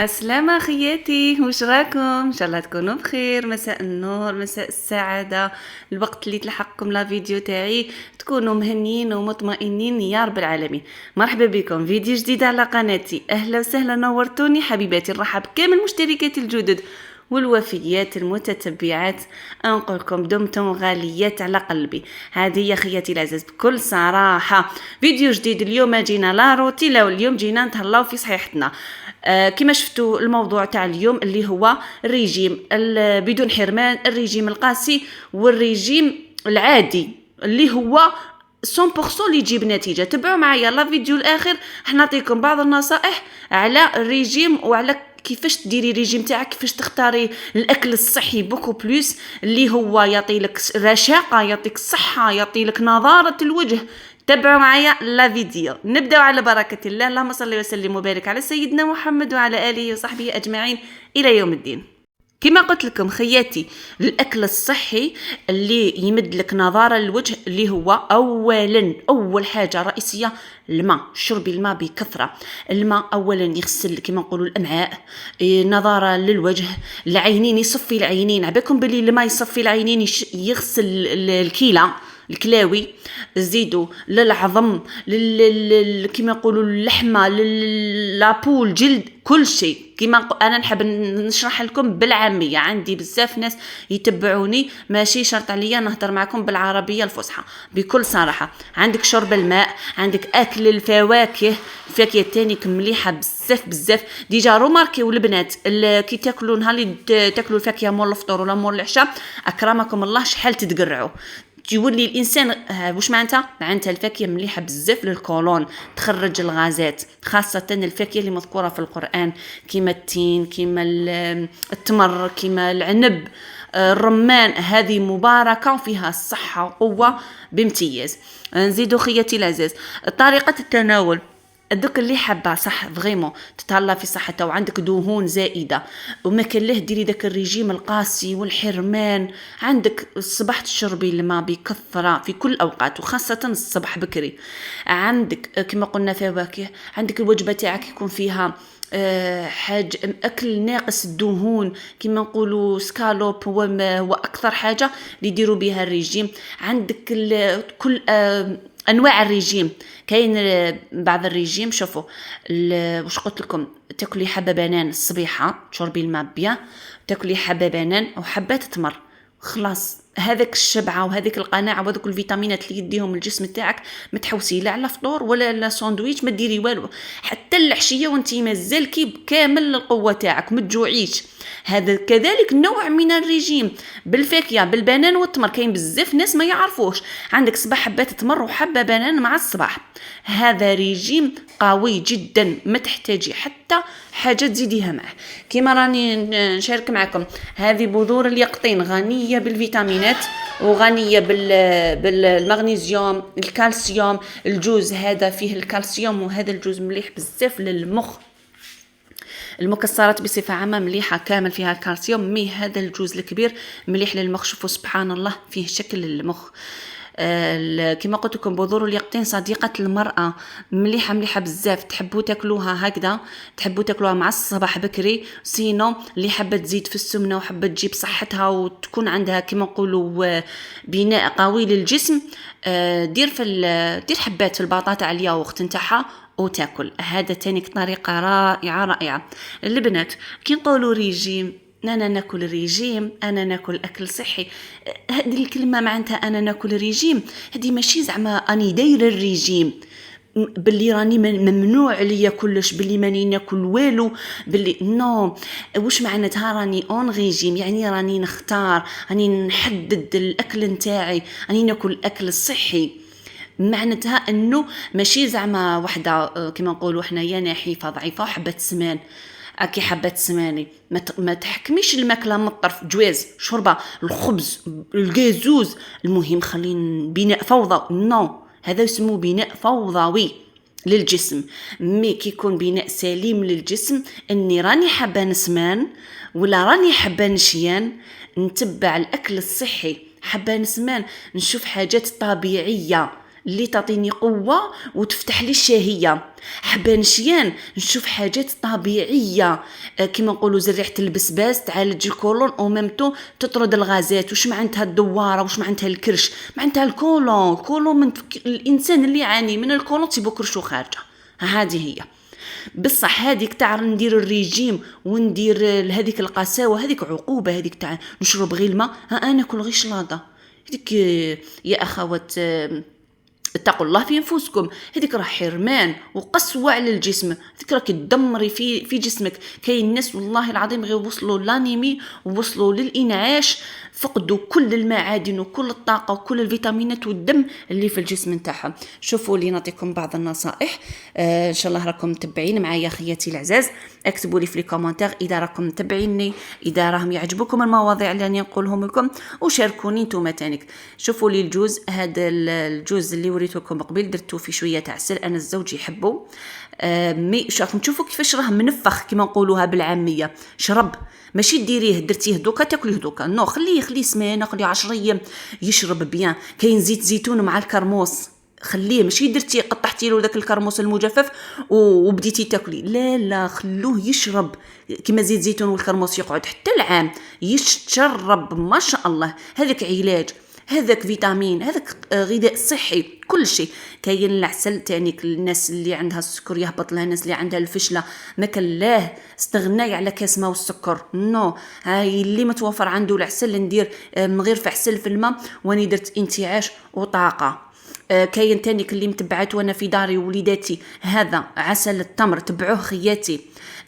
السلامة خياتي، وش راكم؟ ان شاء الله تكونوا بخير. مساء النور، مساء السعادة. الوقت اللي تلحقكم لا فيديو تاعي تكونوا مهنيين ومطمئنين يا رب العالمين. مرحبا بكم فيديو جديد على قناتي. اهلا وسهلا، نورتوني حبيباتي. نرحب كامل مشتركاتي الجدد والوفيات المتتبعات. انقلكم دمتم غاليات على قلبي. هذه يا خياتي العزاز بكل صراحة فيديو جديد. اليوم جينا لا روتي، اليوم جينا نتهلاو في صحيحتنا. كما شفتوا الموضوع تاع اليوم اللي هو الريجيم بدون حرمان، الريجيم القاسي والريجيم العادي اللي هو 100% اللي يجيب نتيجه. تبعوا معايا لا فيديو الاخر، حنعطيكم بعض النصائح على الريجيم وعلى كيفاش تديري ريجيم تاعك، كيفاش تختاري الاكل الصحي بوكو بلوس اللي هو يعطي لك رشاقه، يعطيك صحه، يعطي لك نضاره الوجه. تابعوا معايا لا فيديو. نبداو على بركه الله. اللهم صل وسلم وبارك على سيدنا محمد وعلى اله وصحبه اجمعين الى يوم الدين. كما قلت لكم خياتي، الاكل الصحي اللي يمد لك نضاره للوجه اللي هو اول حاجه رئيسيه الماء. شرب الماء بكثره. الماء اولا يغسل كما نقولوا الامعاء، نضاره للوجه، العينين، يصفي العينين. عباكم باللي الماء يصفي العينين، يغسل الكلاوي، زيدوا للعظم، كما يقولوا اللحمه، للابول، جلد، كل شيء. كما انا نحب نشرح لكم بالعاميه، عندي بزاف ناس يتبعوني، ماشي شرط عليا نهضر معكم بالعربيه الفصحى بكل صراحه. عندك شرب الماء، عندك اكل الفواكه التاني مليحه بزاف. ديجا روماركيو البنات كي تاكلوا نهار اللي تاكلوا الفاكهه مول الفطور ولا مول العشاء، اكرمكم الله شحال تتقرعوا. تولي الانسان واش معناتها الفاكهه مليحه بزاف للكولون، تخرج الغازات، خاصه الفاكهه اللي مذكوره في القران كيما التين، كيما التمر، كيما العنب، الرمان. هذه مباركه وفيها الصحه وقوه بامتياز. نزيدو خياتي العزاز طريقه التناول. دوك اللي حابه صح فريمون تتهلا في صحتها وعندك دهون زائده وما كان له ديري داك الريجيم القاسي والحرمان، عندك الصباح تشربي الماء بكثره في كل الاوقات وخاصه الصباح بكري. عندك كما قلنا فواكه، عندك الوجبه تاعك يكون فيها حاجه اكل ناقص الدهون كما نقولوا سكالوب، هو اكثر حاجه اللي يديروا بها الريجيم. عندك كل انواع الريجيم. كاين بعض الريجيم، شوفوا واش قلت لكم، تاكلي حبه بنان الصبيحه، تشربي الماء بيان، تاكلي حبه بنان وحبات تمر، خلاص. هذاك الشبعه وهذيك القناعه وهذوك الفيتامينات اللي يديهم الجسم تاعك، ما تحوسي لا على فطور ولا لا ساندويتش، ما ديري والو حتى العشيه وانت مازالكي بكامل القوه تاعك، ما تجوعيش. هذا كذلك نوع من الريجيم بالفاكهه، بالبنان والتمر. كاين بزاف ناس ما يعرفوش، عندك صباح حبات تمر وحبه بنان مع الصباح. هذا ريجيم قوي جدا، ما تحتاجي حتى حاجه تزيديها معه. كما راني نشارك معكم، هذه بذور اليقطين غنيه بالفيتامينات وغنيه بالمغنيسيوم، الكالسيوم. الجوز هذا فيه الكالسيوم، وهذا الجوز مليح بزاف للمخ. المكسرات بصفه عامه مليحه، كامل فيها الكالسيوم، مي هذا الجوز الكبير مليح للمخ. شوفوا سبحان الله فيه شكل المخ. كما قلت لكم بذور اليقطين صديقه المراه، مليحه بزاف. تحبوا تاكلوها هكذا، تحبوا تاكلوها مع الصباح بكري. سينو اللي حابه تزيد في السمنه وحابه تجيب صحتها وتكون عندها كما نقولوا بناء قوي للجسم، دير حبات البطاطا على الياغورت نتاعها وتاكل. هذا تاني طريقه رائعه. البنات كي نقولوا ريجيم، انا ناكل ريجيم، انا ناكل اكل صحي، هذه الكلمه معناتها انا ناكل ريجيم، هذه ماشي زعما اني دايره الريجيم باللي راني ممنوع عليا كلش، باللي ماني ناكل والو، باللي نو. واش معناتها راني اون ريجيم؟ يعني راني نختار، راني نحدد الاكل نتاعي، راني ناكل الاكل الصحي. معناتها انه ماشي زعما وحده كما نقولوا حنايا نحيفه ضعيفه وحبه سمان. كي حبه سماني ما تحكميش الماكله من الطرف، جواز، شوربه، الخبز، الكازوز، المهم خلين بناء فوضى. نو، هذا يسموه بناء فوضوي للجسم. مي كي يكون بناء سليم للجسم، اني راني حابه نسمان ولا راني حابه نشيان، نتبع الاكل الصحي. حابه نسمان نشوف حاجات طبيعيه، اللي تعطيني قوه وتفتح لي الشهيه. حابه نشيان نشوف حاجات طبيعيه، كما نقولوا زي ريحه البسباس تعالج الكولون او ميمتو تطرد الغازات. وش معناتها الدواره، وش معناتها الكرش؟ معناتها الكولون من الانسان اللي يعاني من الكولون تيبو كرشو خارجه. هذه هي بصح هذيك تاع ندير الريجيم وندير هذيك القساوه، هذيك عقوبه، هذيك تاع نشرب غير الماء، انا ناكل غير شلاضه. هذيك يا اخوات اتقوا الله في انفسكم، هذيك راه حرمان وقسوه على الجسم، هذيك راك تدمري في جسمك. كاين ناس والله العظيم غير وصلوا لانيمي ووصلوا للانعاش، فقدوا كل المعادن وكل الطاقه وكل الفيتامينات والدم اللي في الجسم نتاعهم. شوفوا لي نعطيكم بعض النصائح، ان شاء الله راكم متبعين معايا خياتي العزاز. اكتبوا لي في الكومنتير اذا راكم متبعيني، اذا راهم يعجبكم المواضيع اللي راني نقولهم لكم، وشاركوني نتوما تانيك. شوفوا لي الجوز، هذا الجوز اللي وريتكم قبل درتو في شويه تاع عسل، انا الزوج يحبه. مي شوفوا تشوفوا كيفاش راه منفخ كما نقولوها بالعاميه. شرب، ماشي ديريه درتيه دوكا تاكليه دوكا، نو خليه سمانه، خليه 10 ايام يشرب بيان. كاين زيت زيتون مع الكرموس، خليه، ماشي درتي قطعتي له داك الكرموس المجفف وبديتي تاكلي، لا خلوه يشرب كما زيت زيتون والكرموس، يقعد حتى العام يشرب ما شاء الله. هذاك علاج، هذاك فيتامين، هذاك غذاء صحي، كل شيء. كاين العسل تاني الناس اللي عندها السكر يهبط لها، الناس اللي عندها الفشله ما كلاه استغناي على كاس ماء والسكر، نو هاي اللي متوفر عنده العسل ندير من غير فحسل في الماء، واني درت انتعاش وطاقه. كاين تاني اللي متبعات وانا في داري وليداتي، هذا عسل التمر، تبعوه خياتي.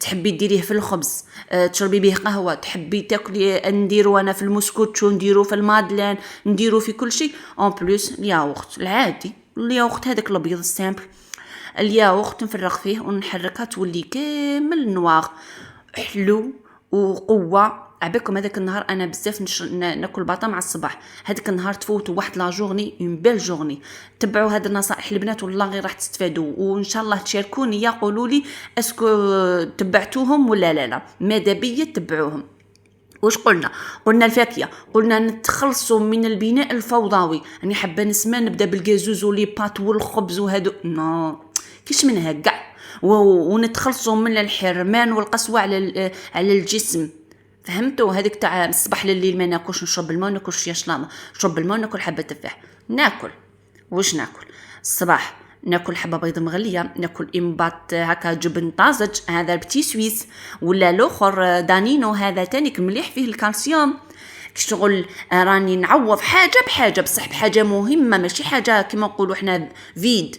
تحبي ديريه في الخبز، تشربي به قهوه، تحبي تاكلي نديرو انا في المسكوتشو، نديرو في المادلين، نديرو في كل شيء. اون بلوس الياغورت العادي، الياغورت هذاك الابيض السامبل، الياغورت نفرغ فيه ونحركها تولي كامل نواغ، حلو وقوه. عباكم هذاك النهار انا بزاف ناكل باطا مع الصباح، هذاك النهار تفوتوا واحد لا جورني، اون بيل جورني. تبعوا هاد النصائح البنات والله غير راح تستفادوا، وان شاء الله تشاركوني يقولوا لي اسكو تبعتوهم ولا لا. ماذا بيا تبعوهم. واش قلنا الفاكهه، قلنا نتخلصوا من البناء الفوضوي. انا حابه نسمع نبدا بالكازوز ولي بات والخبز وهادو، نو كيش من هكا، ونتخلصوا من الحرمان والقسوه على الجسم. فهمتوا؟ هذيك تاع الصباح لليل ما ناكلش، نشرب الماء، ناكلش يا شلاضه، نشرب الماء، ناكل حبه تفاح، ناكل واش ناكل الصباح، ناكل حبه بيض مغليه، ناكل امباط هكا جبن طازج، هذا البتي سويس، ولا الاخر دانينو، هذا تاني مليح فيه الكالسيوم. شغل راني نعوض حاجه بحاجه، بصح بحاجه مهمه، ماشي حاجه كما نقولوا احنا فيد.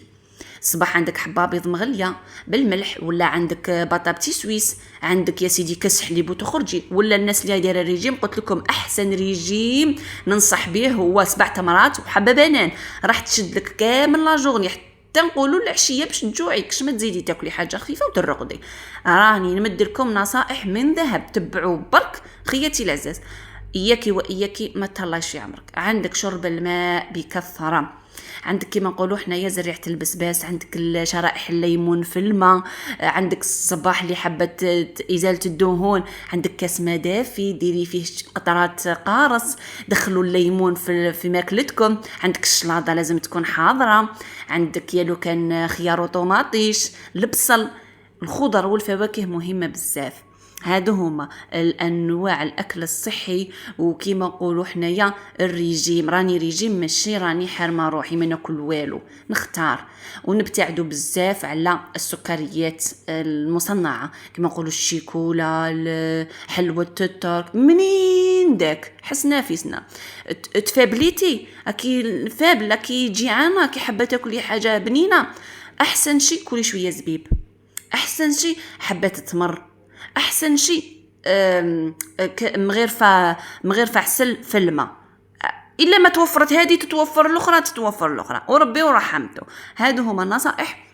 صباح عندك حبه بيض مغليه بالملح، ولا عندك بطاطا سويس، عندك يا سيدي كاس حليب وتخرجي. ولا الناس اللي دايره ريجيم، قلت لكم احسن ريجيم ننصح به هو 7 تمرات وحبه بنان، راح تشد لك كامل لا جورني حتى نقولوا العشيه باش تجوعيكش، ما تزيدي تاكلي حاجه خفيفه وترقدي. راني نمد لكم نصائح من ذهب، تبعوا برك خياتي العزاز. اياكي واياكي ما تهلاش في عمرك. عندك شرب الماء بكثره، عندك كما نقولوا حنايا زريعه البسباس، عندك شرائح الليمون في الماء، عندك الصباح اللي حبه ازاله الدهون، عندك كاس ماء دافي ديري فيه قطرات قارص، دخلوا الليمون في ماكلتكم، عندك الشلاضه لازم تكون حاضره، عندك يا لو كان خيار وطوماطيش، البصل، الخضر والفواكه مهمه بزاف. هادو هما الانواع الاكل الصحي. وكيما نقولوا حنايا الريجيم، راني ريجيم ماشي راني حارمه روحي ما ناكل والو، نختار ونبتعدوا بزاف على السكريات المصنعه، كيما نقولوا الشيكولا، حلوى الترك، منين داك حسنا فيسنا تفابليتي اكي فابله كي جيعانه كي حابه تاكلي حاجه بنينه، احسن شيء كلي شويه زبيب، احسن شيء حبه تمر، احسن شيء مغير عسل في الماء. الا ما توفرت هذه تتوفر الاخرى وربي ورحمته. هادو هما النصائح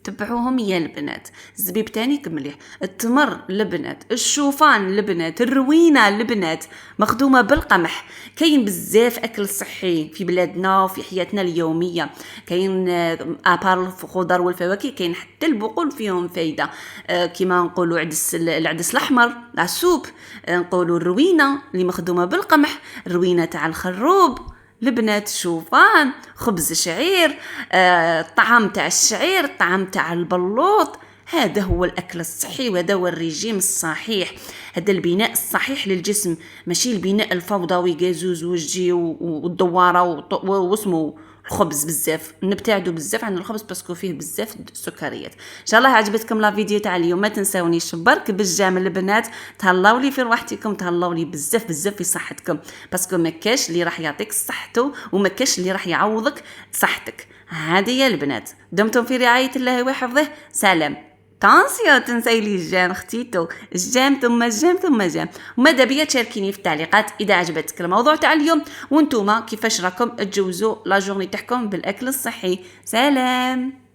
تبعوهم يا البنات. الزبيب تاني مليح، التمر البنات، الشوفان البنات، الروينه البنات مخدومه بالقمح. كاين بزاف اكل صحي في بلادنا وفي حياتنا اليوميه، كاين ابار الخضر والفواكه، كاين حتى البقول فيهم فايده، كيما نقولوا العدس الاحمر السوب، نقولوا الروينه اللي مخدومه بالقمح، الروينه تاع الخروب، البنات شوفان، خبز شعير، طعام تاع الشعير، طعام تاع البلوط. هذا هو الأكل الصحي، وهذا هو الرجيم الصحيح. هذا البناء الصحيح للجسم، ماشي البناء الفوضوي قازوز وجي والدواره واسمه الخبز. بزاف نبتعدوا بزاف عن الخبز باسكو فيه بزاف السكريات. ان شاء الله عجبتكم لا فيديو تاع اليوم. ما تنساونيش برك بالجام البنات، تهلاو لي في روحتكم، تهلاو لي بزاف بزاف في صحتكم، باسكو ما كاش اللي راح يعطيك صحته وما كاش اللي راح يعوضك صحتك. هذه يا البنات، دمتم في رعايه الله وحفظه. سلام. طانسيو تنساي لي الجام ختيتو، الجام ثم الجام ثم الجام. وماذا بيا تشاركيني في التعليقات اذا عجبتك الموضوع تاع اليوم، وانتوما كيفاش راكم تجوزوا لا جورني تاعكم بالاكل الصحي. سلام.